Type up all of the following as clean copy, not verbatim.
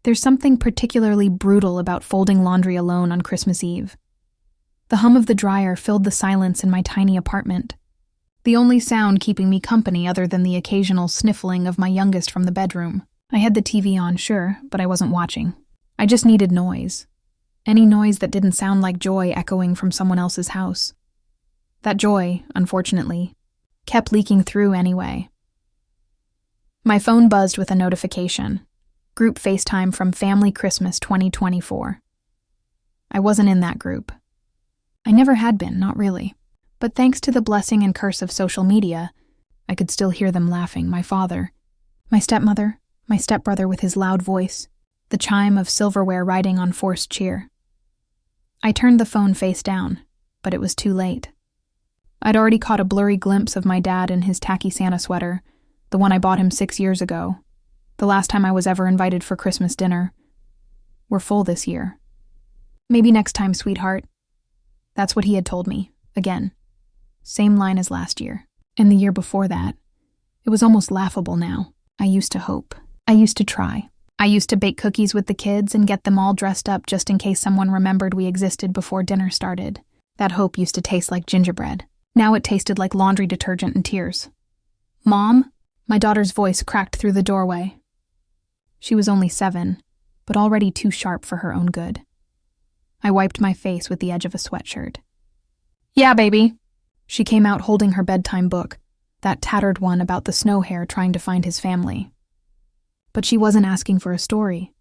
There's something particularly brutal about folding laundry alone on Christmas Eve. The hum of the dryer filled the silence in my tiny apartment, the only sound keeping me company other than the occasional sniffling of my youngest from the bedroom. I had the TV on, sure, but I wasn't watching. I just needed noise. Any noise that didn't sound like joy echoing from someone else's house. That joy, unfortunately, kept leaking through anyway. My phone buzzed with a notification. Group FaceTime from Family Christmas 2024. I wasn't in that group. I never had been, not really. But thanks to the blessing and curse of social media, I could still hear them laughing, my father, my stepmother, my stepbrother with his loud voice, the chime of silverware riding on forced cheer. I turned the phone face down, but it was too late. I'd already caught a blurry glimpse of my dad in his tacky Santa sweater, the one I bought him 6 years ago, the last time I was ever invited for Christmas dinner. We're full this year. Maybe next time, sweetheart. That's what he had told me, again. Same line as last year, and the year before that. It was almost laughable now. I used to hope. I used to try. I used to bake cookies with the kids and get them all dressed up just in case someone remembered we existed before dinner started. That hope used to taste like gingerbread. Now it tasted like laundry detergent and tears. Mom? My daughter's voice cracked through the doorway. She was only 7, but already too sharp for her own good. I wiped my face with the edge of a sweatshirt. Yeah, baby. She came out holding her bedtime book, that tattered one about the snow hare trying to find his family. But she wasn't asking for a story.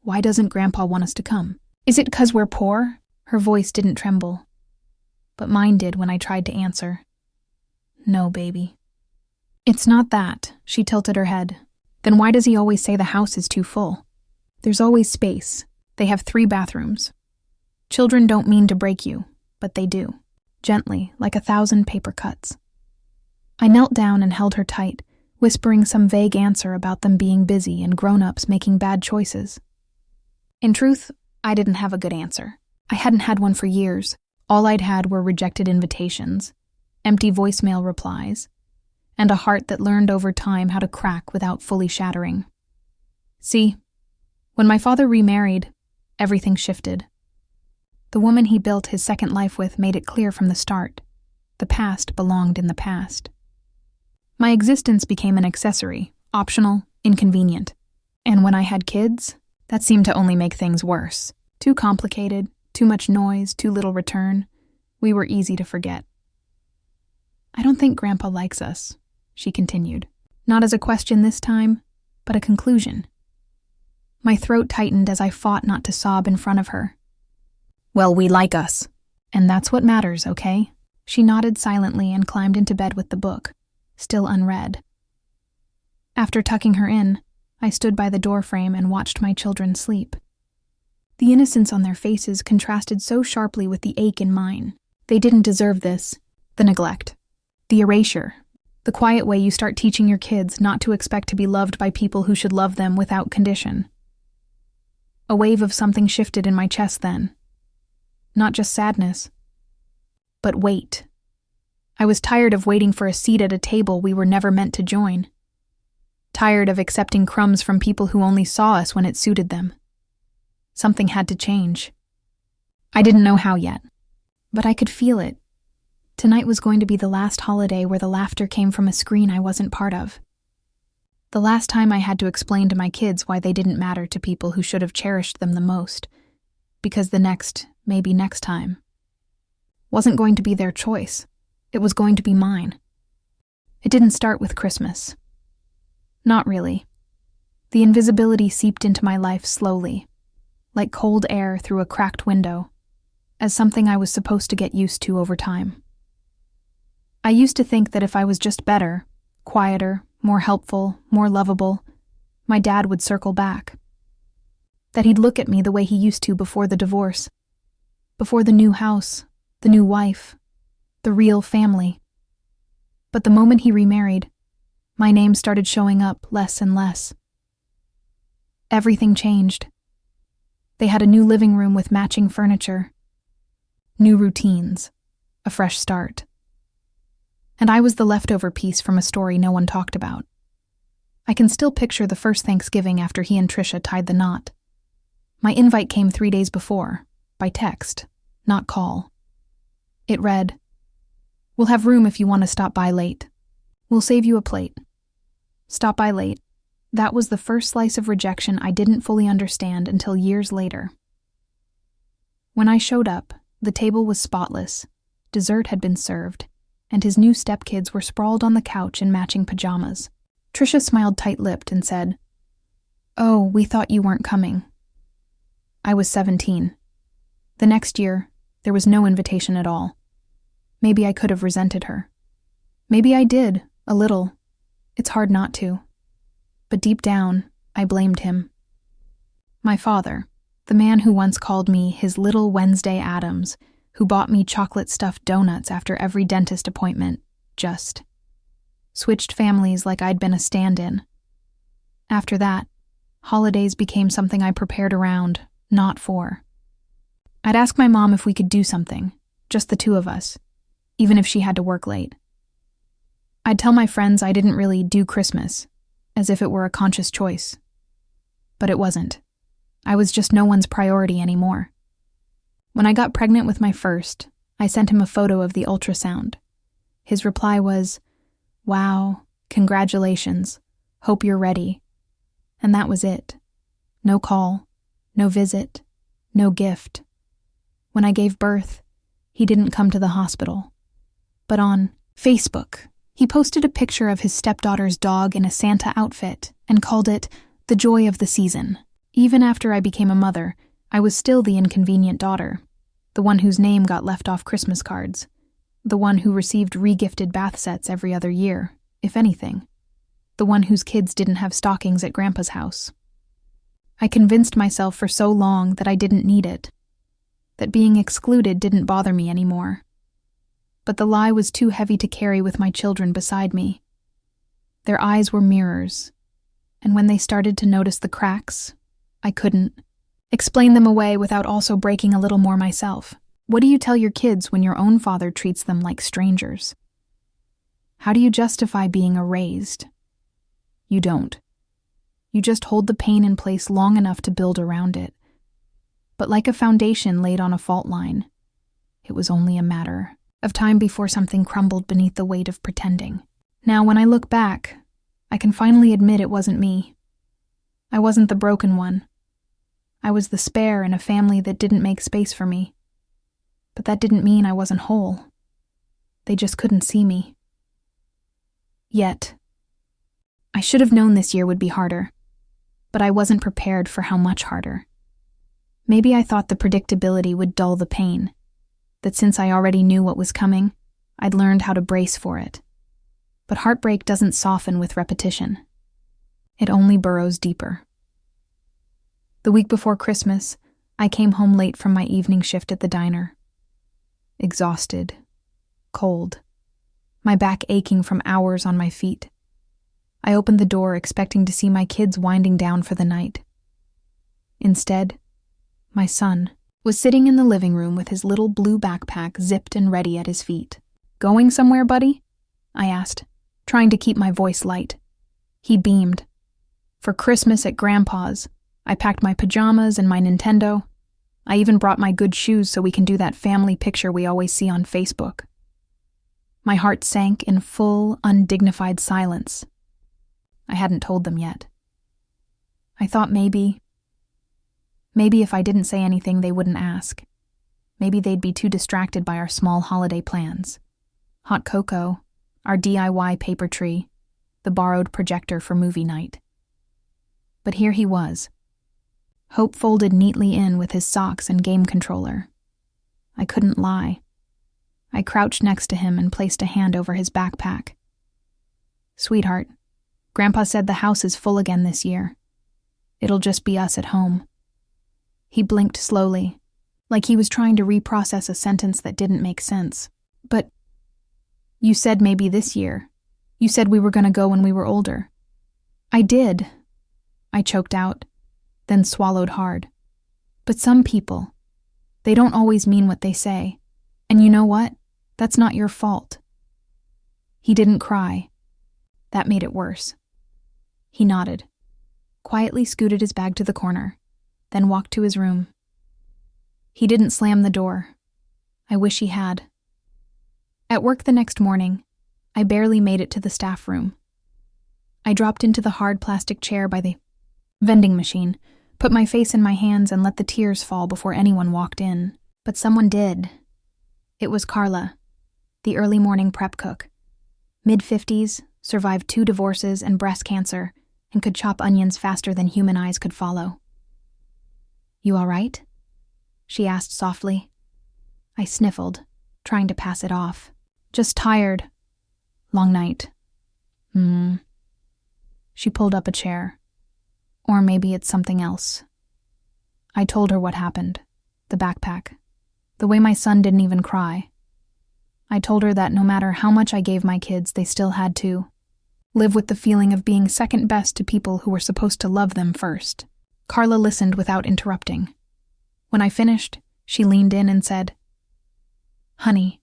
Why doesn't Grandpa want us to come? Is it 'cause we're poor? Her voice didn't tremble. But mine did when I tried to answer. No, baby. It's not that, she tilted her head. Then why does he always say the house is too full? There's always space. They have 3 bathrooms. Children don't mean to break you, but they do. Gently, like 1,000 paper cuts. I knelt down and held her tight, whispering some vague answer about them being busy and grown-ups making bad choices. In truth, I didn't have a good answer. I hadn't had one for years. All I'd had were rejected invitations, empty voicemail replies, and a heart that learned over time how to crack without fully shattering. See, when my father remarried, everything shifted. The woman he built his second life with made it clear from the start. The past belonged in the past. My existence became an accessory, optional, inconvenient. And when I had kids, that seemed to only make things worse. Too complicated, too much noise, too little return. We were easy to forget. I don't think Grandpa likes us, she continued. Not as a question this time, but a conclusion. My throat tightened as I fought not to sob in front of her. Well, we like us. And that's what matters, okay? She nodded silently and climbed into bed with the book, still unread. After tucking her in, I stood by the doorframe and watched my children sleep. The innocence on their faces contrasted so sharply with the ache in mine. They didn't deserve this. The neglect. The erasure. The quiet way you start teaching your kids not to expect to be loved by people who should love them without condition. A wave of something shifted in my chest then. Not just sadness, but weight. I was tired of waiting for a seat at a table we were never meant to join. Tired of accepting crumbs from people who only saw us when it suited them. Something had to change. I didn't know how yet, but I could feel it. Tonight was going to be the last holiday where the laughter came from a screen I wasn't part of. The last time I had to explain to my kids why they didn't matter to people who should have cherished them the most, because the next, maybe next time, wasn't going to be their choice. It was going to be mine. It didn't start with Christmas. Not really. The invisibility seeped into my life slowly, like cold air through a cracked window, as something I was supposed to get used to over time. I used to think that if I was just better, quieter, more helpful, more lovable, my dad would circle back. That he'd look at me the way he used to before the divorce, before the new house, the new wife, the real family. But the moment he remarried, my name started showing up less and less. Everything changed. They had a new living room with matching furniture, new routines, a fresh start. And I was the leftover piece from a story no one talked about. I can still picture the first Thanksgiving after he and Trisha tied the knot. My invite came 3 days before, by text, not call. It read, "We'll have room if you want to stop by late. We'll save you a plate." Stop by late. That was the first slice of rejection I didn't fully understand until years later. When I showed up, the table was spotless, dessert had been served, and his new stepkids were sprawled on the couch in matching pajamas. Trisha smiled tight-lipped and said, "Oh, we thought you weren't coming." I was 17. The next year, there was no invitation at all. Maybe I could have resented her. Maybe I did, a little. It's hard not to. But deep down, I blamed him. My father, the man who once called me his little Wednesday Addams, who bought me chocolate-stuffed donuts after every dentist appointment, just switched families like I'd been a stand-in. After that, holidays became something I prepared around, not for. I'd ask my mom if we could do something, just the two of us, even if she had to work late. I'd tell my friends I didn't really do Christmas, as if it were a conscious choice. But it wasn't. I was just no one's priority anymore. When I got pregnant with my first, I sent him a photo of the ultrasound. His reply was, "Wow, congratulations, hope you're ready." And that was it. No call, no visit, no gift. When I gave birth, he didn't come to the hospital. But on Facebook, he posted a picture of his stepdaughter's dog in a Santa outfit and called it the joy of the season. Even after I became a mother, I was still the inconvenient daughter, the one whose name got left off Christmas cards, the one who received re-gifted bath sets every other year, if anything, the one whose kids didn't have stockings at Grandpa's house. I convinced myself for so long that I didn't need it, that being excluded didn't bother me anymore. But the lie was too heavy to carry with my children beside me. Their eyes were mirrors, and when they started to notice the cracks, I couldn't explain them away without also breaking a little more myself. What do you tell your kids when your own father treats them like strangers? How do you justify being erased? You don't. You just hold the pain in place long enough to build around it. But like a foundation laid on a fault line, it was only a matter of time before something crumbled beneath the weight of pretending. Now, when I look back, I can finally admit it wasn't me. I wasn't the broken one. I was the spare in a family that didn't make space for me. But that didn't mean I wasn't whole. They just couldn't see me. Yet. I should have known this year would be harder, but I wasn't prepared for how much harder. Maybe I thought the predictability would dull the pain, that since I already knew what was coming, I'd learned how to brace for it. But heartbreak doesn't soften with repetition. It only burrows deeper. The week before Christmas, I came home late from my evening shift at the diner. Exhausted, cold, my back aching from hours on my feet. I opened the door expecting to see my kids winding down for the night. Instead, my son was sitting in the living room with his little blue backpack zipped and ready at his feet. "Going somewhere, buddy?" I asked, trying to keep my voice light. He beamed. "For Christmas at Grandpa's, I packed my pajamas and my Nintendo. I even brought my good shoes so we can do that family picture we always see on Facebook." My heart sank in full, undignified silence. I hadn't told them yet. I thought maybe if I didn't say anything, they wouldn't ask. Maybe they'd be too distracted by our small holiday plans. Hot cocoa, our DIY paper tree, the borrowed projector for movie night. But here he was, Hope folded neatly in with his socks and game controller. I couldn't lie. I crouched next to him and placed a hand over his backpack. "Sweetheart, Grandpa said the house is full again this year. It'll just be us at home." He blinked slowly, like he was trying to reprocess a sentence that didn't make sense. "But you said maybe this year. You said we were going to go when we were older." "I did," I choked out, then swallowed hard. "But some people, they don't always mean what they say. And you know what? That's not your fault." He didn't cry. That made it worse. He nodded, quietly scooted his bag to the corner, then walked to his room. He didn't slam the door. I wish he had. At work the next morning, I barely made it to the staff room. I dropped into the hard plastic chair by the vending machine, put my face in my hands and let the tears fall before anyone walked in. But someone did. It was Carla, the early morning prep cook. Mid-50s, survived 2 divorces and breast cancer, and could chop onions faster than human eyes could follow. "You all right?" she asked softly. I sniffled, trying to pass it off. "Just tired. Long night." She pulled up a chair. "Or maybe it's something else." I told her what happened. The backpack. The way my son didn't even cry. I told her that no matter how much I gave my kids, they still had to live with the feeling of being second best to people who were supposed to love them first. Carla listened without interrupting. When I finished, she leaned in and said, "Honey,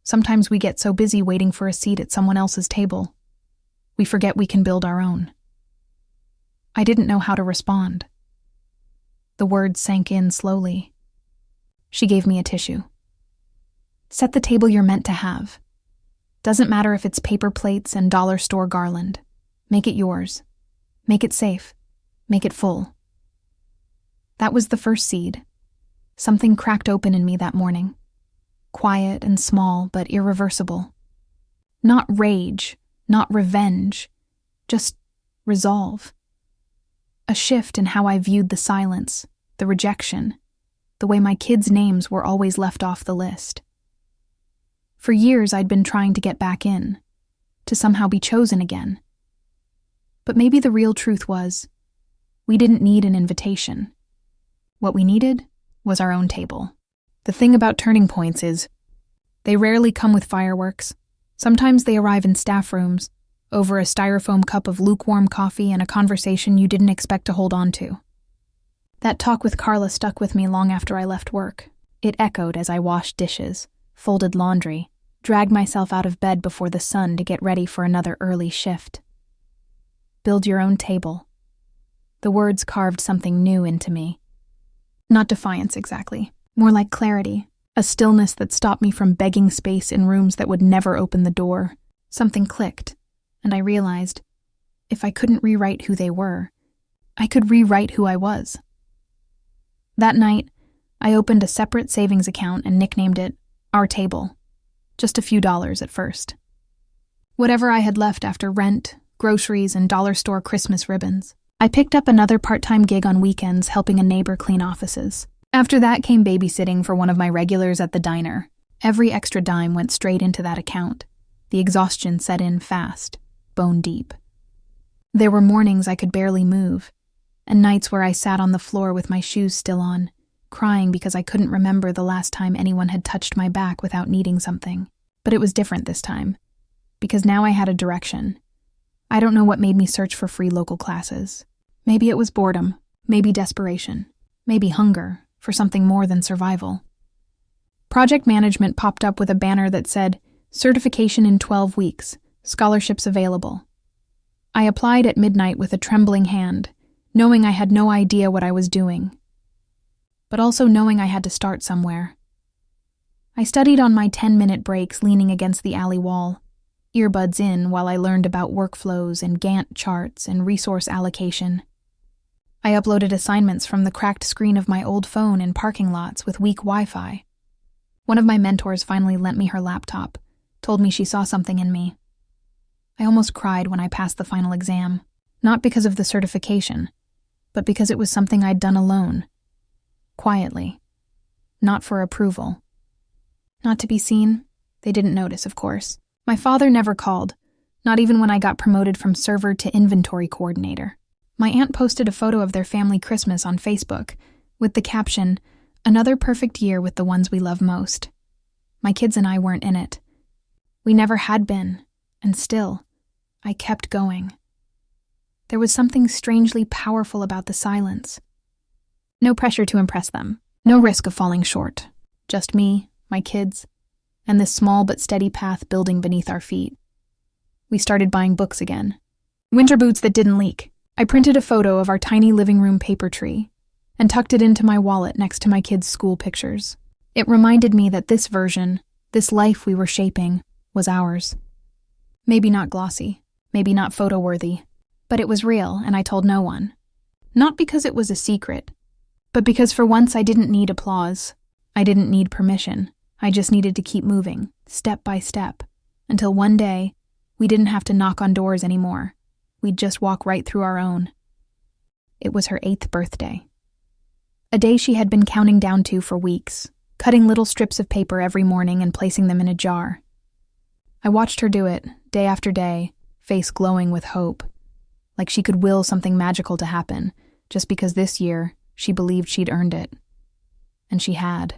sometimes we get so busy waiting for a seat at someone else's table, we forget we can build our own." I didn't know how to respond. The words sank in slowly. She gave me a tissue. "Set the table you're meant to have. Doesn't matter if it's paper plates and dollar store garland. Make it yours. Make it safe. Make it full." That was the first seed. Something cracked open in me that morning. Quiet and small, but irreversible. Not rage, not revenge, just resolve. A shift in how I viewed the silence, the rejection, the way my kids' names were always left off the list. For years I'd been trying to get back in, to somehow be chosen again. But maybe the real truth was, we didn't need an invitation. What we needed was our own table. The thing about turning points is, they rarely come with fireworks. Sometimes they arrive in staff rooms, over a styrofoam cup of lukewarm coffee and a conversation you didn't expect to hold on to. That talk with Carla stuck with me long after I left work. It echoed as I washed dishes, folded laundry, dragged myself out of bed before the sun to get ready for another early shift. Build your own table. The words carved something new into me. Not defiance exactly, more like clarity, a stillness that stopped me from begging space in rooms that would never open the door. Something clicked, and I realized, if I couldn't rewrite who they were, I could rewrite who I was. That night, I opened a separate savings account and nicknamed it Our Table. Just a few dollars at first. Whatever I had left after rent, groceries, and dollar store Christmas ribbons. I picked up another part-time gig on weekends helping a neighbor clean offices. After that came babysitting for one of my regulars at the diner. Every extra dime went straight into that account. The exhaustion set in fast, bone deep. There were mornings I could barely move, and nights where I sat on the floor with my shoes still on, crying because I couldn't remember the last time anyone had touched my back without needing something. But it was different this time, because now I had a direction. I don't know what made me search for free local classes. Maybe it was boredom, maybe desperation, maybe hunger for something more than survival. Project management popped up with a banner that said, "Certification in 12 weeks, scholarships available." I applied at midnight with a trembling hand, knowing I had no idea what I was doing, but also knowing I had to start somewhere. I studied on my 10-minute breaks leaning against the alley wall, earbuds in while I learned about workflows and Gantt charts and resource allocation. I uploaded assignments from the cracked screen of my old phone in parking lots with weak Wi-Fi. One of my mentors finally lent me her laptop, told me she saw something in me. I almost cried when I passed the final exam, not because of the certification, but because it was something I'd done alone, quietly, not for approval. Not to be seen, they didn't notice, of course. My father never called, not even when I got promoted from server to inventory coordinator. My aunt posted a photo of their family Christmas on Facebook, with the caption, "Another perfect year with the ones we love most." My kids and I weren't in it. We never had been, and still, I kept going. There was something strangely powerful about the silence. No pressure to impress them, no risk of falling short. Just me, my kids, and this small but steady path building beneath our feet. We started buying books again. Winter boots that didn't leak. I printed a photo of our tiny living room paper tree, and tucked it into my wallet next to my kids' school pictures. It reminded me that this version, this life we were shaping, was ours. Maybe not glossy, maybe not photo-worthy, but it was real, and I told no one. Not because it was a secret, but because for once I didn't need applause. I didn't need permission. I just needed to keep moving, step by step, until one day, we didn't have to knock on doors anymore. We'd just walk right through our own. It was her 8th birthday. A day she had been counting down to for weeks, cutting little strips of paper every morning and placing them in a jar. I watched her do it, day after day, face glowing with hope, like she could will something magical to happen, just because this year she believed she'd earned it. And she had.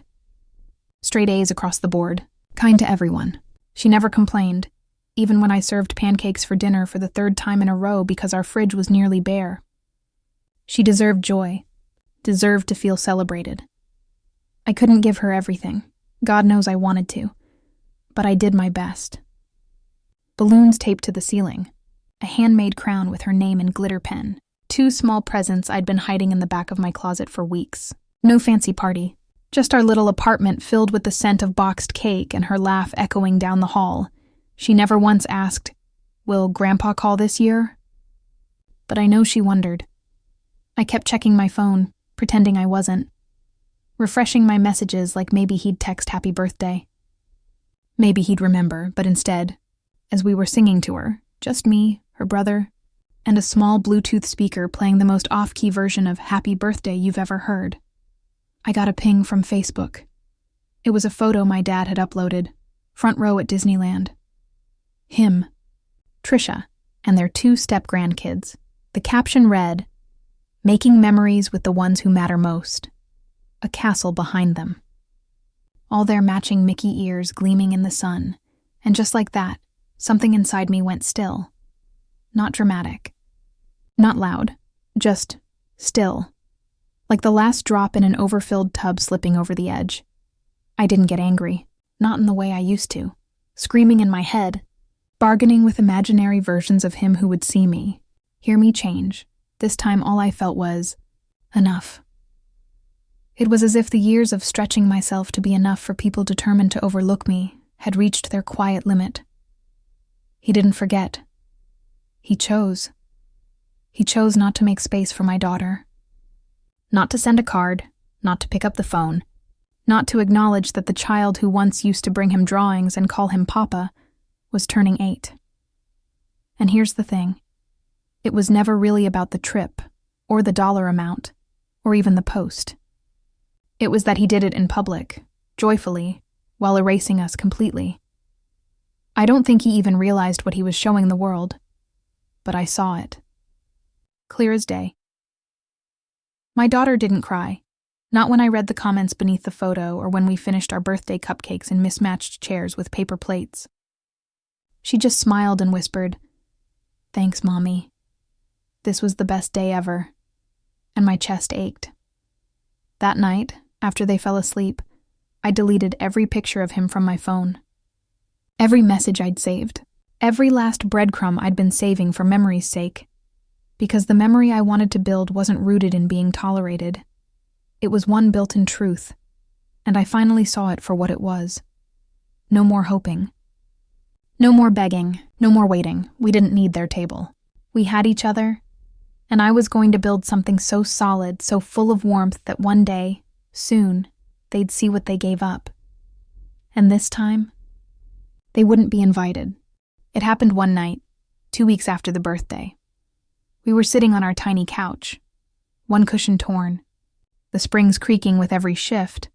Straight A's across the board, kind to everyone. She never complained, even when I served pancakes for dinner for the 3rd time in a row because our fridge was nearly bare. She deserved joy, deserved to feel celebrated. I couldn't give her everything. God knows I wanted to. But I did my best. Balloons taped to the ceiling, a handmade crown with her name in glitter pen, 2 small presents I'd been hiding in the back of my closet for weeks. No fancy party, just our little apartment filled with the scent of boxed cake and her laugh echoing down the hall. She never once asked, "Will Grandpa call this year?" But I know she wondered. I kept checking my phone, pretending I wasn't, refreshing my messages like maybe he'd text happy birthday. Maybe he'd remember, but instead, as we were singing to her, just me, her brother, and a small Bluetooth speaker playing the most off-key version of Happy Birthday you've ever heard, I got a ping from Facebook. It was a photo my dad had uploaded, front row at Disneyland. Him, Trisha, and their 2 step-grandkids. The caption read, "Making memories with the ones who matter most. A castle behind them." All their matching Mickey ears gleaming in the sun, and just like that, something inside me went still. Not dramatic. Not loud. Just still. Like the last drop in an overfilled tub slipping over the edge. I didn't get angry. Not in the way I used to. Screaming in my head. Bargaining with imaginary versions of him who would see me. Hear me change. This time all I felt was, enough. It was as if the years of stretching myself to be enough for people determined to overlook me had reached their quiet limit. He didn't forget. He chose. He chose not to make space for my daughter. Not to send a card, not to pick up the phone, not to acknowledge that the child who once used to bring him drawings and call him Papa was turning 8. And here's the thing. It was never really about the trip, or the dollar amount, or even the post. It was that he did it in public, joyfully, while erasing us completely. I don't think he even realized what he was showing the world, but I saw it. Clear as day. My daughter didn't cry, not when I read the comments beneath the photo or when we finished our birthday cupcakes in mismatched chairs with paper plates. She just smiled and whispered, "Thanks, Mommy. This was the best day ever," and my chest ached. That night, after they fell asleep, I deleted every picture of him from my phone. Every message I'd saved, every last breadcrumb I'd been saving for memory's sake. Because the memory I wanted to build wasn't rooted in being tolerated. It was one built in truth, and I finally saw it for what it was. No more hoping. No more begging, no more waiting. We didn't need their table. We had each other, and I was going to build something so solid, so full of warmth that one day, soon, they'd see what they gave up. And this time, they wouldn't be invited. It happened one night, 2 weeks after the birthday. We were sitting on our tiny couch, one cushion torn, the springs creaking with every shift,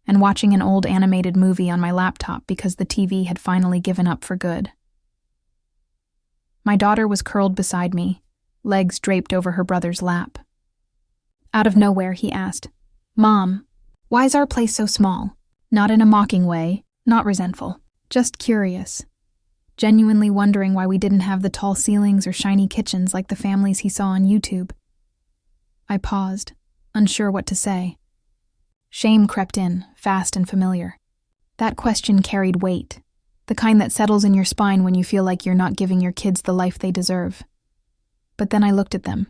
and watching an old animated movie on my laptop because the TV had finally given up for good. My daughter was curled beside me, legs draped over her brother's lap. Out of nowhere, he asked, "Mom, why's our place so small?" Not in a mocking way, not resentful, just curious. Genuinely wondering why we didn't have the tall ceilings or shiny kitchens like the families he saw on YouTube. I paused, unsure what to say. Shame crept in, fast and familiar. That question carried weight, the kind that settles in your spine when you feel like you're not giving your kids the life they deserve. But then I looked at them.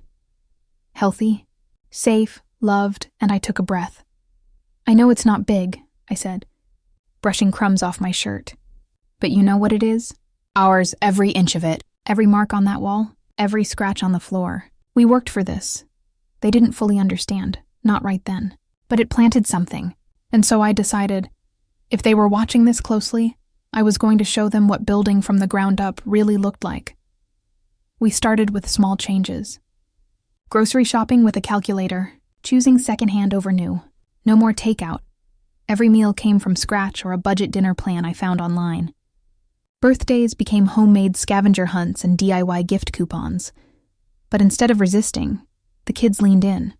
Healthy, safe, loved, and I took a breath. "I know it's not big," I said, brushing crumbs off my shirt. "But you know what it is? Ours, every inch of it. Every mark on that wall, every scratch on the floor. We worked for this." They didn't fully understand, not right then. But it planted something, and so I decided, if they were watching this closely, I was going to show them what building from the ground up really looked like. We started with small changes. Grocery shopping with a calculator, choosing secondhand over new. No more takeout. Every meal came from scratch or a budget dinner plan I found online. Birthdays became homemade scavenger hunts and DIY gift coupons. But instead of resisting, the kids leaned in.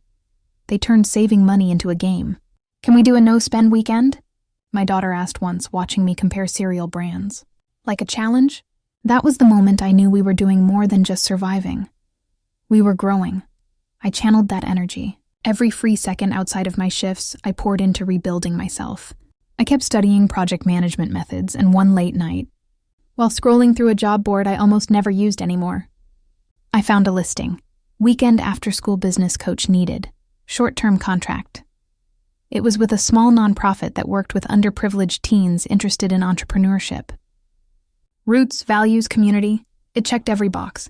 They turned saving money into a game. "Can we do a no-spend weekend?" my daughter asked once, watching me compare cereal brands. Like a challenge? That was the moment I knew we were doing more than just surviving. We were growing. I channeled that energy. Every free second outside of my shifts, I poured into rebuilding myself. I kept studying project management methods, and one late night, while scrolling through a job board I almost never used anymore, I found a listing. Weekend after-school business coach needed. Short-term contract. It was with a small nonprofit that worked with underprivileged teens interested in entrepreneurship. Roots, values, community, it checked every box.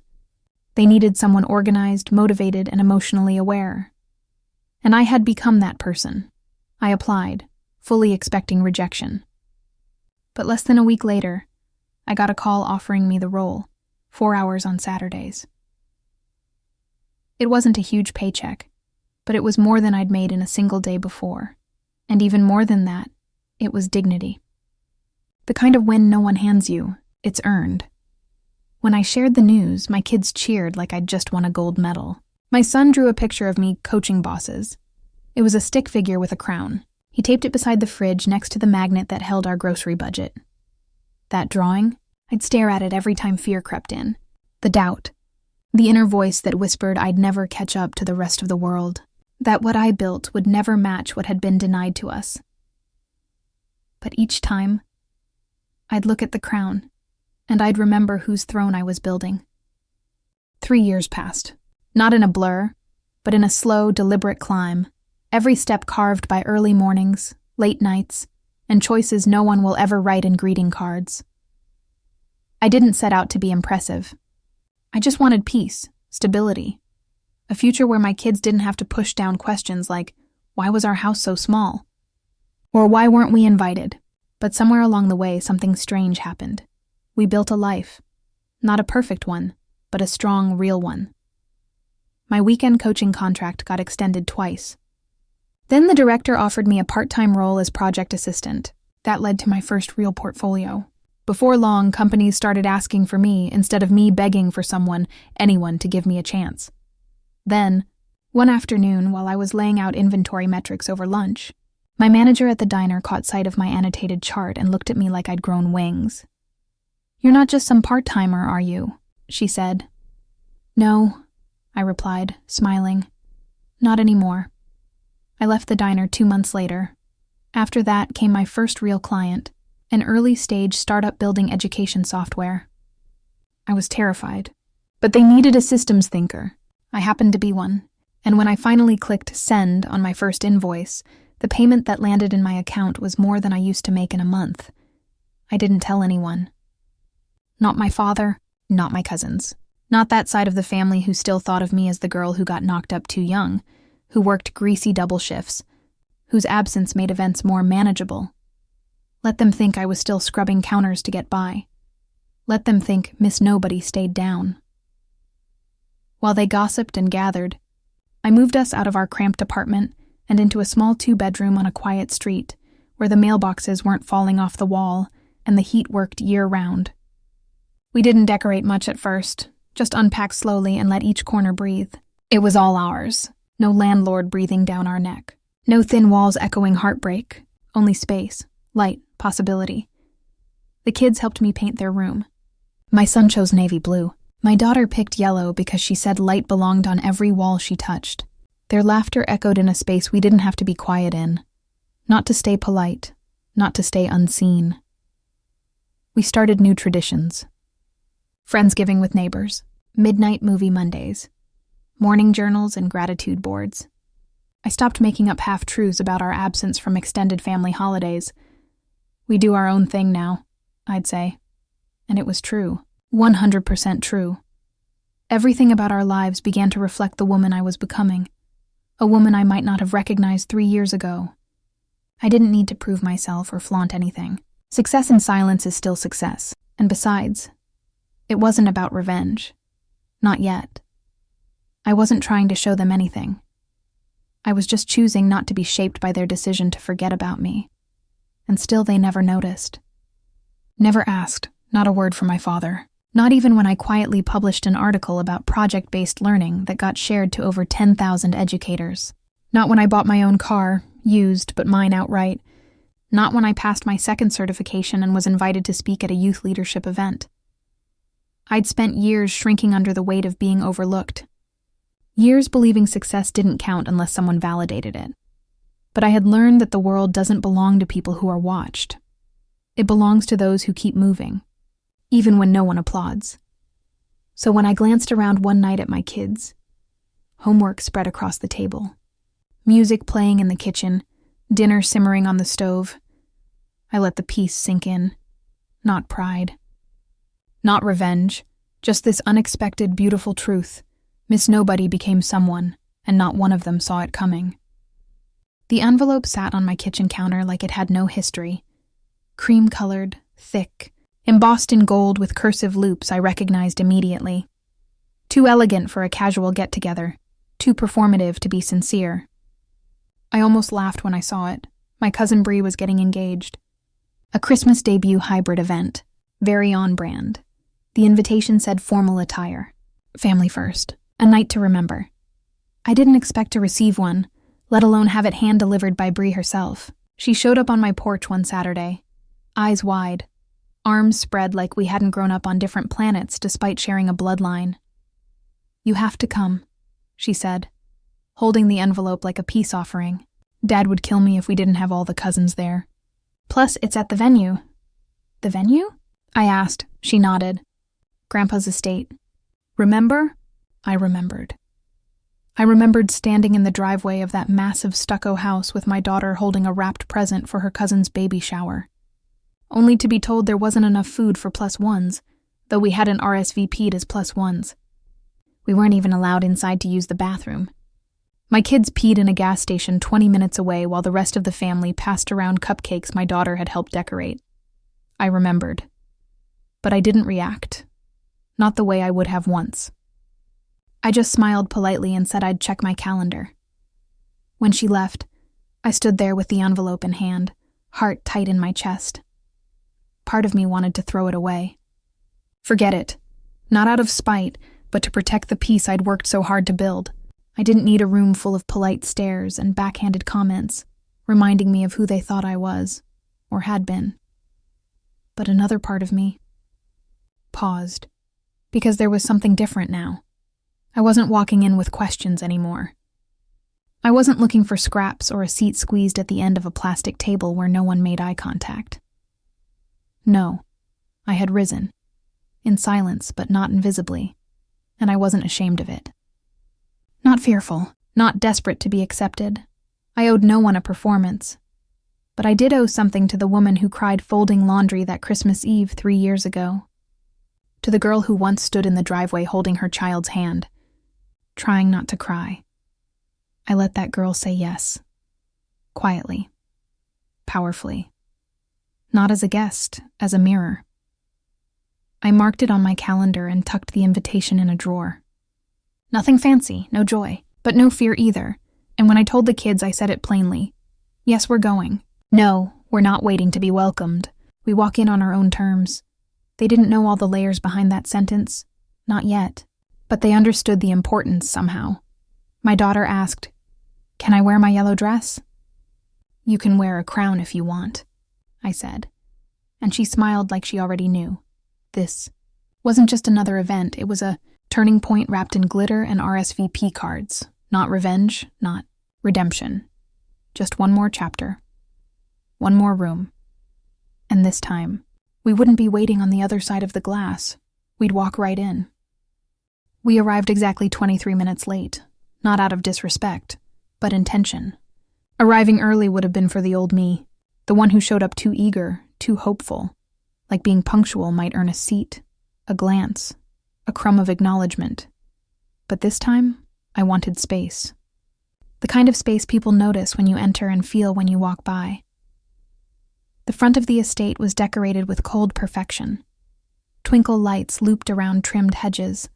They needed someone organized, motivated, and emotionally aware. And I had become that person. I applied, fully expecting rejection. But less than a week later, I got a call offering me the role, 4 hours on Saturdays. It wasn't a huge paycheck, but it was more than I'd made in a single day before. And even more than that, it was dignity. The kind of win no one hands you, it's earned. When I shared the news, my kids cheered like I'd just won a gold medal. My son drew a picture of me coaching bosses. It was a stick figure with a crown. He taped it beside the fridge next to the magnet that held our grocery budget. That drawing, I'd stare at it every time fear crept in. The doubt. The inner voice that whispered I'd never catch up to the rest of the world. That what I built would never match what had been denied to us. But each time, I'd look at the crown, and I'd remember whose throne I was building. 3 years passed, not in a blur, but in a slow, deliberate climb, every step carved by early mornings, late nights, and choices no one will ever write in greeting cards. I didn't set out to be impressive. I just wanted peace, stability, a future where my kids didn't have to push down questions like, why was our house so small? Or why weren't we invited? But somewhere along the way, something strange happened. We built a life. Not a perfect one, but a strong, real one. My weekend coaching contract got extended twice. Then the director offered me a part-time role as project assistant. That led to my first real portfolio. Before long, companies started asking for me instead of me begging for anyone to give me a chance. Then, one afternoon, while I was laying out inventory metrics over lunch, my manager at the diner caught sight of my annotated chart and looked at me like I'd grown wings. "You're not just some part-timer, are you?" she said. "No," I replied, smiling. "Not anymore." I left the diner 2 months later. After that came my first real client, an early-stage startup building education software. I was terrified, but they needed a systems thinker. I happened to be one, and when I finally clicked send on my first invoice, the payment that landed in my account was more than I used to make in a month. I didn't tell anyone. Not my father, not my cousins. Not that side of the family who still thought of me as the girl who got knocked up too young, who worked greasy double shifts, whose absence made events more manageable. Let them think I was still scrubbing counters to get by. Let them think Miss Nobody stayed down. While they gossiped and gathered, I moved us out of our cramped apartment and into a small 2-bedroom on a quiet street where the mailboxes weren't falling off the wall and the heat worked year-round. We didn't decorate much at first, just unpack slowly and let each corner breathe. It was all ours. No landlord breathing down our neck. No thin walls echoing heartbreak. Only space, light, possibility. The kids helped me paint their room. My son chose navy blue. My daughter picked yellow because she said light belonged on every wall she touched. Their laughter echoed in a space we didn't have to be quiet in. Not to stay polite, not to stay unseen. We started new traditions. Friendsgiving with neighbors, midnight movie Mondays, morning journals and gratitude boards. I stopped making up half-truths about our absence from extended family holidays. We do our own thing now, I'd say. And it was true. 100% true. Everything about our lives began to reflect the woman I was becoming. A woman I might not have recognized 3 years ago. I didn't need to prove myself or flaunt anything. Success in silence is still success. And besides, it wasn't about revenge. Not yet. I wasn't trying to show them anything. I was just choosing not to be shaped by their decision to forget about me. And still they never noticed. Never asked, not a word from my father. Not even when I quietly published an article about project-based learning that got shared to over 10,000 educators. Not when I bought my own car, used but mine outright. Not when I passed my second certification and was invited to speak at a youth leadership event. I'd spent years shrinking under the weight of being overlooked. Years believing success didn't count unless someone validated it. But I had learned that the world doesn't belong to people who are watched. It belongs to those who keep moving, even when no one applauds. So when I glanced around one night at my kids, homework spread across the table, music playing in the kitchen, dinner simmering on the stove, I let the peace sink in. Not pride. Not revenge. Just this unexpected, beautiful truth. Miss Nobody became someone, and not one of them saw it coming. The envelope sat on my kitchen counter like it had no history. Cream-colored, thick, embossed in gold with cursive loops I recognized immediately. Too elegant for a casual get-together, too performative to be sincere. I almost laughed when I saw it. My cousin Bree was getting engaged. A Christmas debut hybrid event, very on-brand. The invitation said formal attire. Family first. A night to remember. I didn't expect to receive one, let alone have it hand-delivered by Bree herself. She showed up on my porch one Saturday, eyes wide, arms spread like we hadn't grown up on different planets despite sharing a bloodline. "You have to come," she said, holding the envelope like a peace offering. Dad would kill me if we didn't have all the cousins there. Plus, it's at the venue. The venue? I asked. She nodded. Grandpa's estate. Remember? I remembered. I remembered standing in the driveway of that massive stucco house with my daughter holding a wrapped present for her cousin's baby shower. Only to be told there wasn't enough food for +1s, though we hadn't RSVP'd as +1s. We weren't even allowed inside to use the bathroom. My kids peed in a gas station 20 minutes away while the rest of the family passed around cupcakes my daughter had helped decorate. I remembered. But I didn't react. Not the way I would have once. I just smiled politely and said I'd check my calendar. When she left, I stood there with the envelope in hand, heart tight in my chest. Part of me wanted to throw it away. Forget it. Not out of spite, but to protect the peace I'd worked so hard to build. I didn't need a room full of polite stares and backhanded comments, reminding me of who they thought I was, or had been. But another part of me paused, because there was something different now. I wasn't walking in with questions anymore. I wasn't looking for scraps or a seat squeezed at the end of a plastic table where no one made eye contact. No, I had risen, in silence but not invisibly, and I wasn't ashamed of it. Not fearful, not desperate to be accepted. I owed no one a performance. But I did owe something to the woman who cried folding laundry that Christmas Eve 3 years ago. To the girl who once stood in the driveway holding her child's hand, trying not to cry. I let that girl say yes. Quietly. Powerfully. Not as a guest, as a mirror. I marked it on my calendar and tucked the invitation in a drawer. Nothing fancy, no joy, but no fear either. And when I told the kids, I said it plainly. Yes, we're going. No, we're not waiting to be welcomed. We walk in on our own terms. They didn't know all the layers behind that sentence. Not yet. But they understood the importance somehow. My daughter asked, "Can I wear my yellow dress?" "You can wear a crown if you want," I said. And she smiled like she already knew. This wasn't just another event, it was a turning point wrapped in glitter and RSVP cards. Not revenge, not redemption. Just one more chapter. One more room. And this time, we wouldn't be waiting on the other side of the glass. We'd walk right in. We arrived exactly 23 minutes late, not out of disrespect, but intention. Arriving early would have been for the old me, the one who showed up too eager, too hopeful, like being punctual might earn a seat, a glance, a crumb of acknowledgement. But this time, I wanted space. The kind of space people notice when you enter and feel when you walk by. The front of the estate was decorated with cold perfection. Twinkle lights looped around trimmed hedges,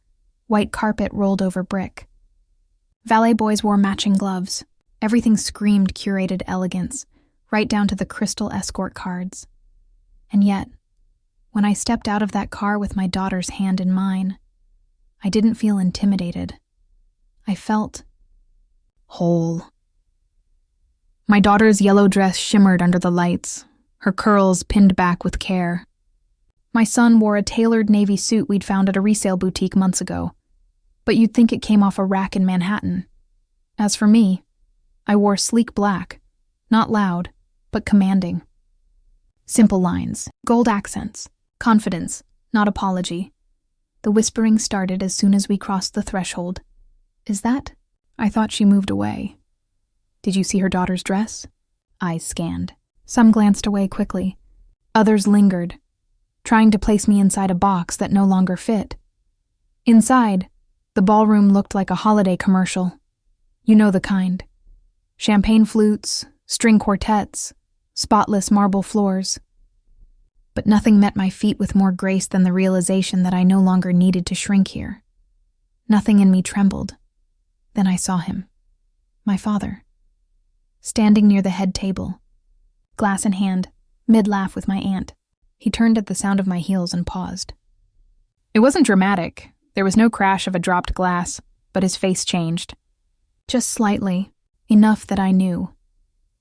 white carpet rolled over brick. Valet boys wore matching gloves. Everything screamed curated elegance, right down to the crystal escort cards. And yet, when I stepped out of that car with my daughter's hand in mine, I didn't feel intimidated. I felt whole. My daughter's yellow dress shimmered under the lights, her curls pinned back with care. My son wore a tailored navy suit we'd found at a resale boutique months ago, but you'd think it came off a rack in Manhattan. As for me, I wore sleek black, not loud, but commanding. Simple lines, gold accents, confidence, not apology. The whispering started as soon as we crossed the threshold. Is that? I thought she moved away. Did you see her daughter's dress? Eyes scanned. Some glanced away quickly. Others lingered, trying to place me inside a box that no longer fit. Inside, the ballroom looked like a holiday commercial. You know the kind. Champagne flutes, string quartets, spotless marble floors. But nothing met my feet with more grace than the realization that I no longer needed to shrink here. Nothing in me trembled. Then I saw him. My father. Standing near the head table, glass in hand, mid-laugh with my aunt. He turned at the sound of my heels and paused. It wasn't dramatic. There was no crash of a dropped glass, but his face changed. Just slightly, enough that I knew.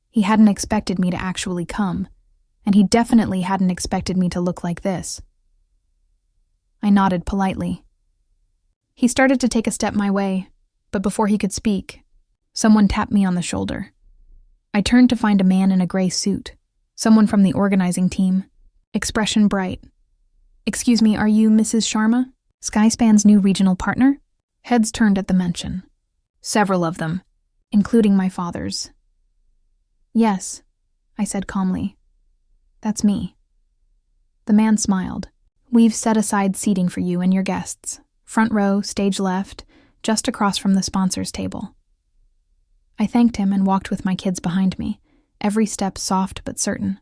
He hadn't expected me to actually come, and he definitely hadn't expected me to look like this. I nodded politely. He started to take a step my way, but before he could speak, someone tapped me on the shoulder. I turned to find a man in a gray suit, someone from the organizing team, expression bright. Excuse me, are you Mrs. Sharma, Skyspan's new regional partner? Heads turned at the mention. Several of them, including my father's. Yes, I said calmly. That's me. The man smiled. We've set aside seating for you and your guests. Front row, stage left, just across from the sponsors table. I thanked him and walked with my kids behind me, every step soft but certain.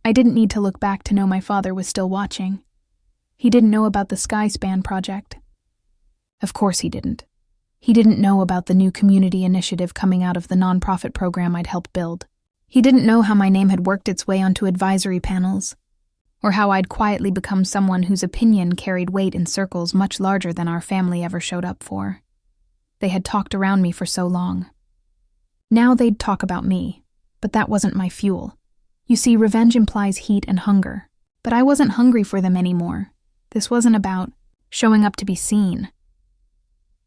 I didn't need to look back to know my father was still watching. He didn't know about the Skyspan project. Of course he didn't. He didn't know about the new community initiative coming out of the nonprofit program I'd helped build. He didn't know how my name had worked its way onto advisory panels, or how I'd quietly become someone whose opinion carried weight in circles much larger than our family ever showed up for. They had talked around me for so long. Now they'd talk about me, but that wasn't my fuel. You see, revenge implies heat and hunger, but I wasn't hungry for them anymore. This wasn't about showing up to be seen.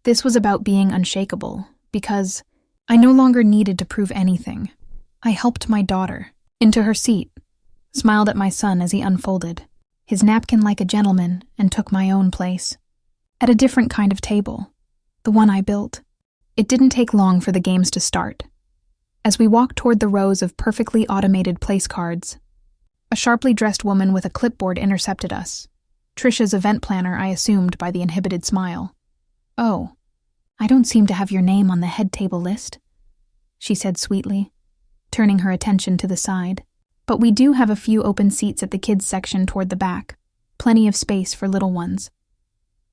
This was about being unshakable, because I no longer needed to prove anything. I helped my daughter into her seat, smiled at my son as he unfolded his napkin like a gentleman, and took my own place. At a different kind of table, the one I built. It didn't take long for the games to start. As we walked toward the rows of perfectly automated place cards, a sharply dressed woman with a clipboard intercepted us. Trisha's event planner, I assumed by the inhibited smile. Oh, I don't seem to have your name on the head table list, she said sweetly, turning her attention to the side. But we do have a few open seats at the kids' section toward the back, plenty of space for little ones.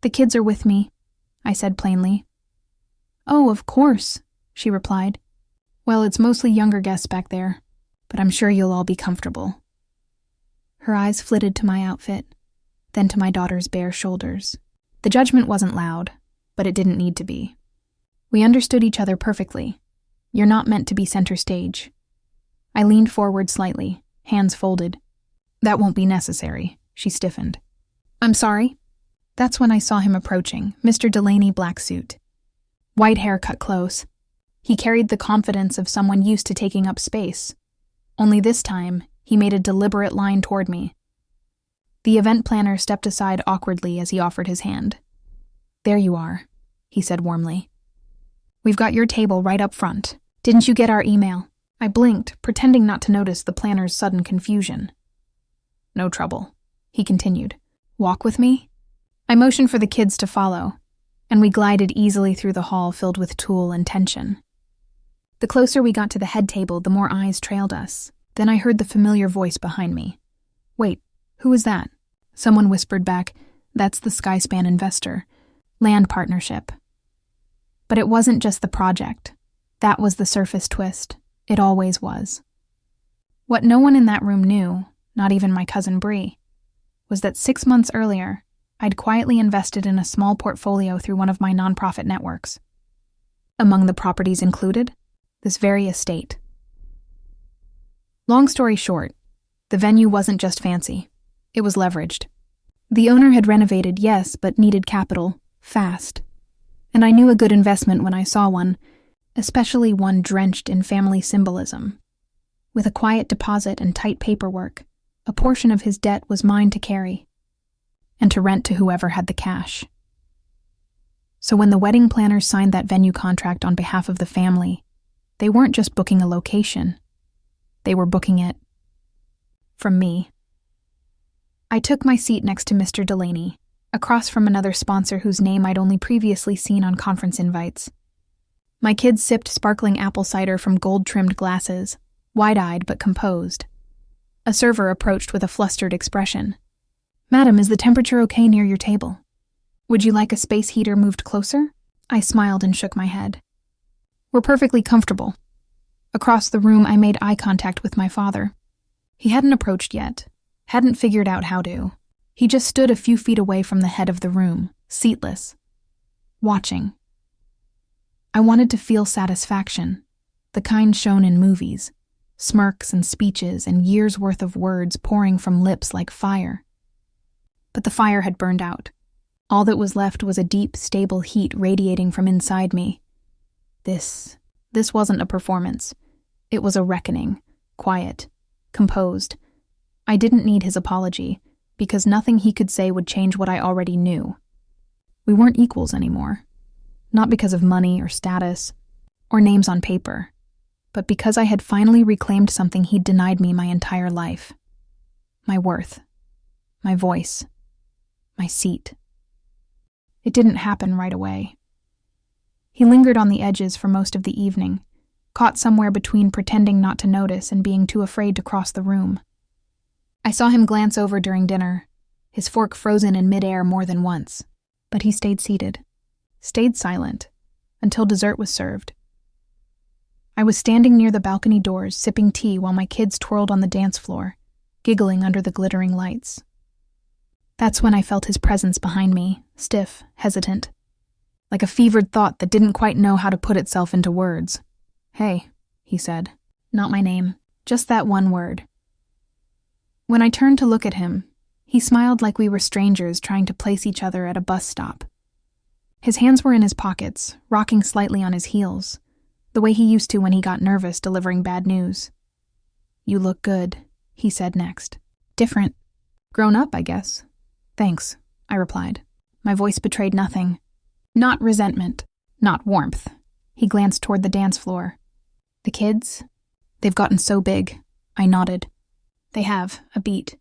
The kids are with me, I said plainly. Oh, of course, she replied. Well, it's mostly younger guests back there, but I'm sure you'll all be comfortable. Her eyes flitted to my outfit, then to my daughter's bare shoulders. The judgment wasn't loud, but it didn't need to be. We understood each other perfectly. You're not meant to be center stage. I leaned forward slightly, hands folded. That won't be necessary, she stiffened. I'm sorry? That's when I saw him approaching, Mr. Delaney, black suit. White hair cut close. He carried the confidence of someone used to taking up space. Only this time, he made a deliberate line toward me. The event planner stepped aside awkwardly as he offered his hand. There you are, he said warmly. We've got your table right up front. Didn't you get our email? I blinked, pretending not to notice the planner's sudden confusion. No trouble, he continued. Walk with me? I motioned for the kids to follow, and we glided easily through the hall filled with tulle and tension. The closer we got to the head table, the more eyes trailed us. Then I heard the familiar voice behind me. Wait, who is that? Someone whispered back, That's the Skyspan investor. Land partnership. But it wasn't just the project. That was the surface twist. It always was. What no one in that room knew, not even my cousin Bree, was that 6 months earlier, I'd quietly invested in a small portfolio through one of my nonprofit networks. Among the properties included, this very estate. Long story short, the venue wasn't just fancy. It was leveraged. The owner had renovated, yes, but needed capital, fast. And I knew a good investment when I saw one, especially one drenched in family symbolism. With a quiet deposit and tight paperwork, a portion of his debt was mine to carry, and to rent to whoever had the cash. So when the wedding planners signed that venue contract on behalf of the family, they weren't just booking a location. They were booking it from me. I took my seat next to Mr. Delaney, across from another sponsor whose name I'd only previously seen on conference invites. My kids sipped sparkling apple cider from gold-trimmed glasses, wide-eyed but composed. A server approached with a flustered expression. Madam, is the temperature okay near your table? Would you like a space heater moved closer? I smiled and shook my head. We're perfectly comfortable. Across the room, I made eye contact with my father. He hadn't approached yet, hadn't figured out how to. He just stood a few feet away from the head of the room, seatless, watching. I wanted to feel satisfaction, the kind shown in movies, smirks and speeches and years' worth of words pouring from lips like fire. But the fire had burned out. All that was left was a deep, stable heat radiating from inside me. This wasn't a performance. It was a reckoning, quiet, composed. I didn't need his apology, because nothing he could say would change what I already knew. We weren't equals anymore. Not because of money or status, or names on paper, but because I had finally reclaimed something he'd denied me my entire life. My worth, my voice, my seat. It didn't happen right away. He lingered on the edges for most of the evening, caught somewhere between pretending not to notice and being too afraid to cross the room. I saw him glance over during dinner, his fork frozen in midair more than once, but he stayed seated, stayed silent, until dessert was served. I was standing near the balcony doors, sipping tea while my kids twirled on the dance floor, giggling under the glittering lights. That's when I felt his presence behind me, stiff, hesitant, like a fevered thought that didn't quite know how to put itself into words. Hey, he said. Not my name, just that one word. When I turned to look at him, he smiled like we were strangers trying to place each other at a bus stop. His hands were in his pockets, rocking slightly on his heels, the way he used to when he got nervous delivering bad news. You look good, he said next. Different. Grown up, I guess. Thanks, I replied. My voice betrayed nothing. Not resentment, not warmth. He glanced toward the dance floor. The kids? They've gotten so big. I nodded. They have, a beat.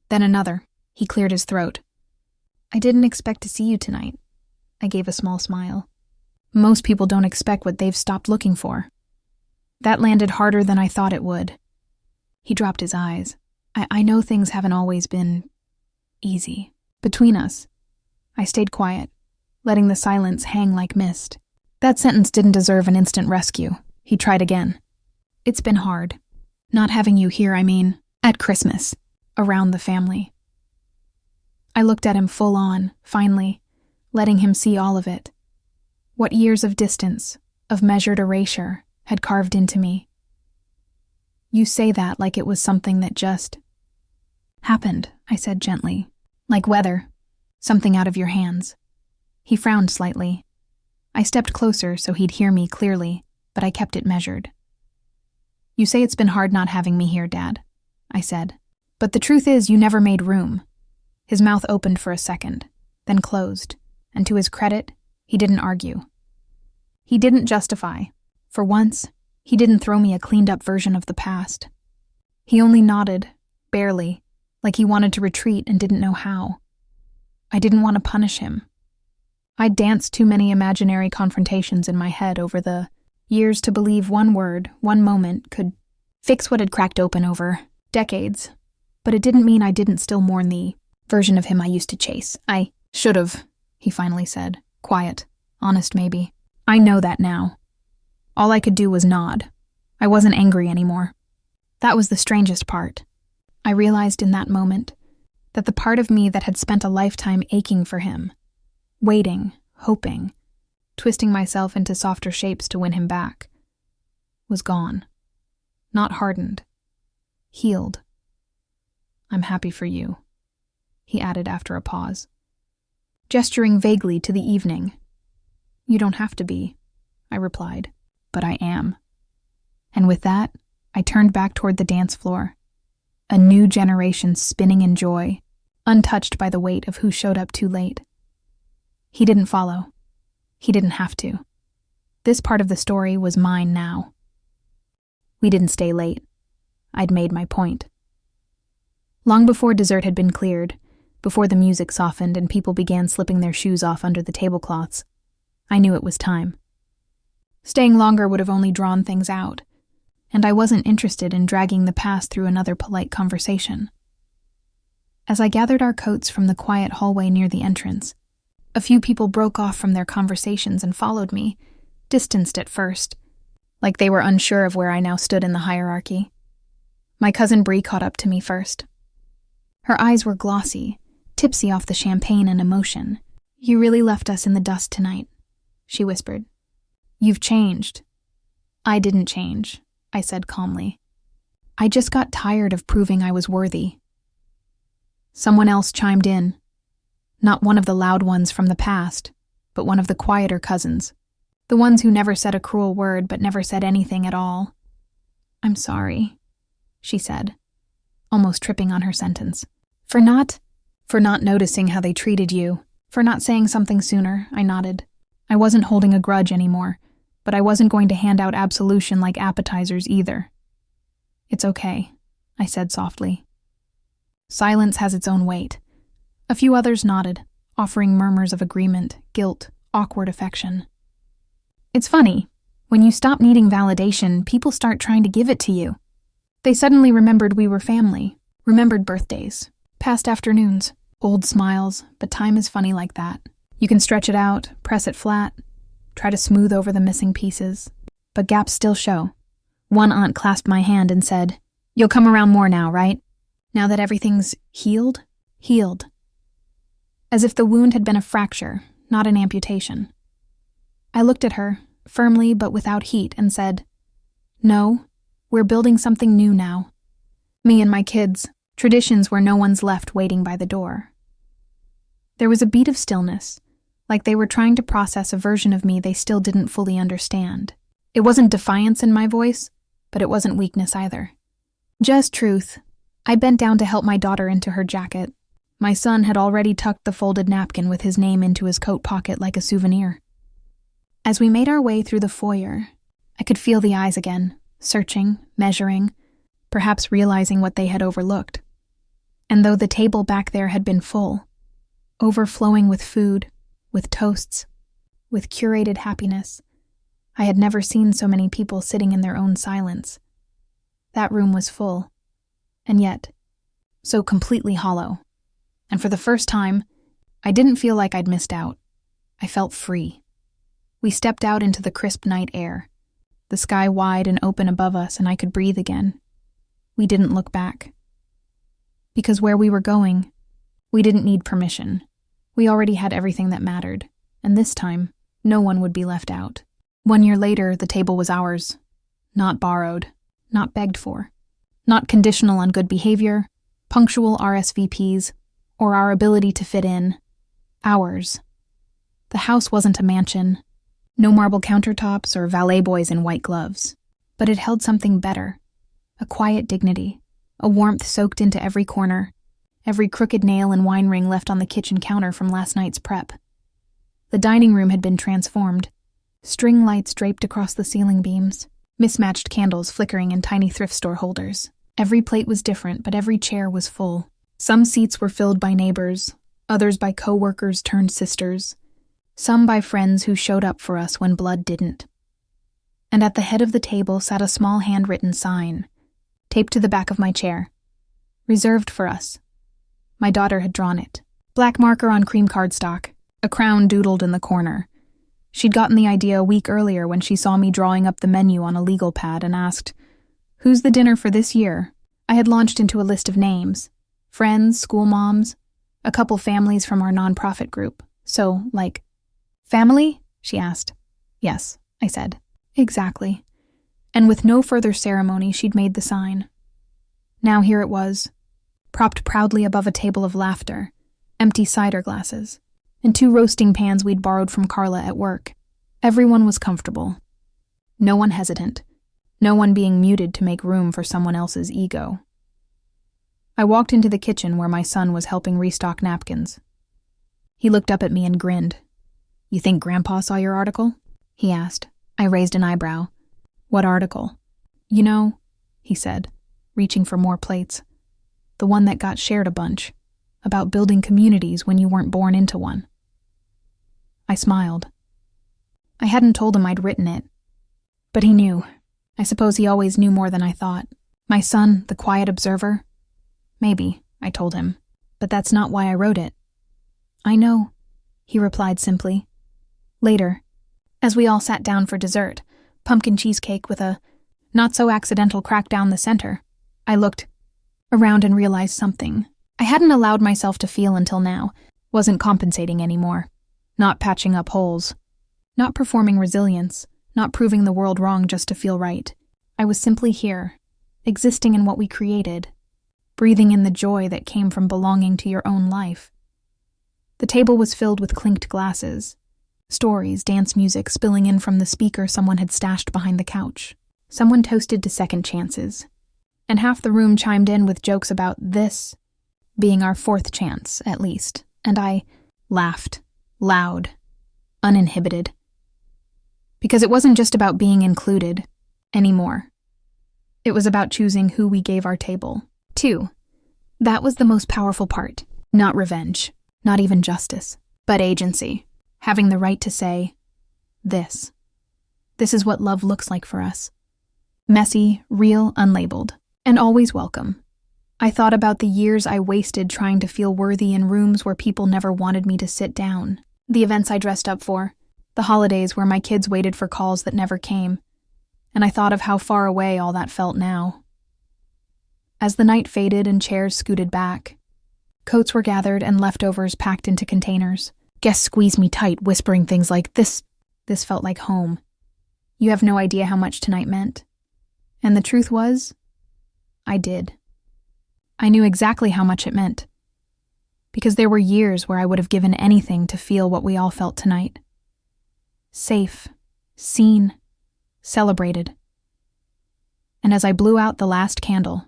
Then another. He cleared his throat. I didn't expect to see you tonight. I gave a small smile. Most people don't expect what they've stopped looking for. That landed harder than I thought it would. He dropped his eyes. I know things haven't always been easy. Between us. I stayed quiet, letting the silence hang like mist. That sentence didn't deserve an instant rescue. He tried again. It's been hard. Not having you here, at Christmas, around the family. I looked at him full on, finally, letting him see all of it. What years of distance, of measured erasure, had carved into me. You say that like it was something that just happened, I said gently. Like weather, something out of your hands. He frowned slightly. I stepped closer so he'd hear me clearly, but I kept it measured. You say it's been hard not having me here, Dad, I said. But the truth is you never made room. His mouth opened for a second, then closed, and to his credit, he didn't argue. He didn't justify. For once, he didn't throw me a cleaned-up version of the past. He only nodded, barely, like he wanted to retreat and didn't know how. I didn't want to punish him. I'd danced too many imaginary confrontations in my head over the years to believe one word, one moment, could fix what had cracked open over decades. But it didn't mean I didn't still mourn the version of him I used to chase. I should've, he finally said, quiet, honest maybe. I know that now. All I could do was nod. I wasn't angry anymore. That was the strangest part. I realized in that moment that the part of me that had spent a lifetime aching for him, waiting, hoping, twisting myself into softer shapes to win him back, was gone. Not hardened. Healed. I'm happy for you, he added after a pause, gesturing vaguely to the evening. You don't have to be, I replied, but I am. And with that, I turned back toward the dance floor, a new generation spinning in joy, untouched by the weight of who showed up too late. He didn't follow. He didn't have to. This part of the story was mine now. We didn't stay late. I'd made my point. Long before dessert had been cleared, before the music softened and people began slipping their shoes off under the tablecloths, I knew it was time. Staying longer would have only drawn things out, and I wasn't interested in dragging the past through another polite conversation. As I gathered our coats from the quiet hallway near the entrance, a few people broke off from their conversations and followed me, distanced at first, like they were unsure of where I now stood in the hierarchy. My cousin Bree caught up to me first. Her eyes were glossy, tipsy off the champagne and emotion. You really left us in the dust tonight, she whispered. You've changed. I didn't change, I said calmly. I just got tired of proving I was worthy. Someone else chimed in. Not one of the loud ones from the past, but one of the quieter cousins. The ones who never said a cruel word but never said anything at all. I'm sorry, she said, almost tripping on her sentence. For not noticing how they treated you, for not saying something sooner, I nodded. I wasn't holding a grudge anymore, but I wasn't going to hand out absolution like appetizers either. It's okay, I said softly. Silence has its own weight. A few others nodded, offering murmurs of agreement, guilt, awkward affection. It's funny, when you stop needing validation, people start trying to give it to you. They suddenly remembered we were family, remembered birthdays, past afternoons, old smiles, but time is funny like that. You can stretch it out, press it flat, try to smooth over the missing pieces, but gaps still show. One aunt clasped my hand and said, "You'll come around more now, right? Now that everything's healed?" Healed. As if the wound had been a fracture, not an amputation. I looked at her, firmly but without heat, and said, "No, we're building something new now. Me and my kids, traditions where no one's left waiting by the door." There was a beat of stillness, like they were trying to process a version of me they still didn't fully understand. It wasn't defiance in my voice, but it wasn't weakness either. Just truth. I bent down to help my daughter into her jacket. My son had already tucked the folded napkin with his name into his coat pocket like a souvenir. As we made our way through the foyer, I could feel the eyes again, searching, measuring, perhaps realizing what they had overlooked. And though the table back there had been full, overflowing with food, with toasts, with curated happiness, I had never seen so many people sitting in their own silence. That room was full, and yet, so completely hollow. And for the first time, I didn't feel like I'd missed out. I felt free. We stepped out into the crisp night air, the sky wide and open above us, and I could breathe again. We didn't look back. Because where we were going, we didn't need permission. We already had everything that mattered, and this time, no one would be left out. 1 year later, the table was ours. Not borrowed, not begged for, not conditional on good behavior, punctual RSVPs, or our ability to fit in. Ours. The house wasn't a mansion, no marble countertops or valet boys in white gloves, but it held something better, a quiet dignity, a warmth soaked into every corner, every crooked nail and wine ring left on the kitchen counter from last night's prep. The dining room had been transformed, String lights draped across the ceiling beams, mismatched candles flickering in tiny thrift store holders. Every plate was different, but every chair was full. Some seats were filled by neighbors, others by co-workers turned sisters, some by friends who showed up for us when blood didn't. And at the head of the table sat a small handwritten sign, taped to the back of my chair. Reserved for us. My daughter had drawn it. Black marker on cream cardstock, a crown doodled in the corner. She'd gotten the idea a week earlier when she saw me drawing up the menu on a legal pad and asked, "Who's the dinner for this year?" I had launched into a list of names. Friends, school moms, a couple families from our nonprofit group. So, like, family? She asked. Yes, I said. Exactly. And with no further ceremony, she'd made the sign. Now here it was, propped proudly above a table of laughter, empty cider glasses, and 2 roasting pans we'd borrowed from Carla at work. Everyone was comfortable. No one hesitant. No one being muted to make room for someone else's ego. I walked into the kitchen where my son was helping restock napkins. He looked up at me and grinned. "You think Grandpa saw your article?" he asked. I raised an eyebrow. "What article?" "You know," he said, reaching for more plates. "The one that got shared a bunch, about building communities when you weren't born into one." I smiled. I hadn't told him I'd written it, but he knew. I suppose he always knew more than I thought. My son, the quiet observer? Maybe, I told him, but that's not why I wrote it. "I know," he replied simply. Later, as we all sat down for dessert, pumpkin cheesecake with a not-so-accidental crack down the center, I looked around and realized something I hadn't allowed myself to feel until now. Wasn't compensating anymore. Not patching up holes. Not performing resilience. Not proving the world wrong just to feel right. I was simply here, existing in what we created, breathing in the joy that came from belonging to your own life. The table was filled with clinked glasses, stories, dance music spilling in from the speaker someone had stashed behind the couch. Someone toasted to second chances, and half the room chimed in with jokes about this being our 4th chance, at least, and I laughed, loud, uninhibited. Because it wasn't just about being included anymore. It was about choosing who we gave our table to. That was the most powerful part. Not revenge, not even justice, but agency. Having the right to say, this. This is what love looks like for us. Messy, real, unlabeled, and always welcome. I thought about the years I wasted trying to feel worthy in rooms where people never wanted me to sit down. The events I dressed up for. The holidays where my kids waited for calls that never came. And I thought of how far away all that felt now. As the night faded and chairs scooted back, coats were gathered and leftovers packed into containers. Guests squeezed me tight, whispering things like, This felt like home. You have no idea how much tonight meant." And the truth was, I did. I knew exactly how much it meant. Because there were years where I would have given anything to feel what we all felt tonight. Safe, seen, celebrated. And as I blew out the last candle,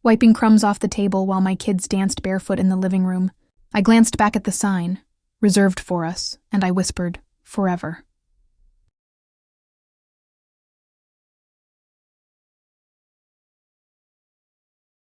wiping crumbs off the table while my kids danced barefoot in the living room, I glanced back at the sign, reserved for us, and I whispered, forever.